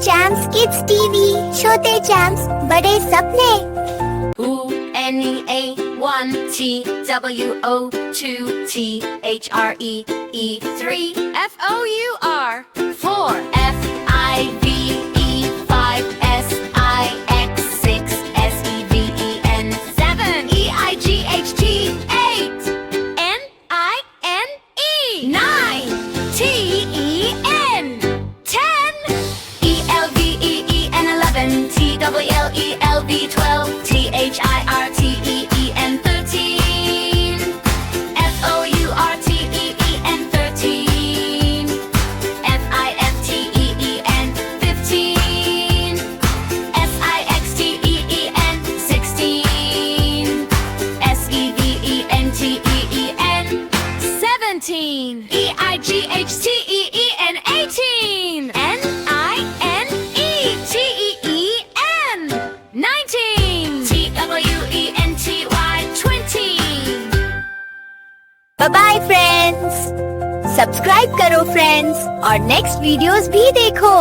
चैम्स kids TV, छोटे चैम्स बड़े सपने। U-N-E-A 1 T-W-O 2 T-H-R-E-E 3 F-O-U-R 4 F-I-V-E 5 S-I-X 6 S-E-V-E-N 7 E-I-G-H-T 8 N-I-N-E 9 T-E-N 10 E-L-V-E-E-N 11 T-W-L-E-L-V 12 T-H-I-R-T-E-E-N 13 F-O-U-R-T-E-E-N 13 F-I-F-T-E-E-N 15 S-I-X-T-E-E-N 16 S-E-V-E-N-T-E-E-N 17 E-I-G-H-T-E-E-N 18 N-I-N-E-T-E-E-N 19 T-W-E-N-T-Y 20 bye bye friends. Subscribe करो friends और next videos भी देखो।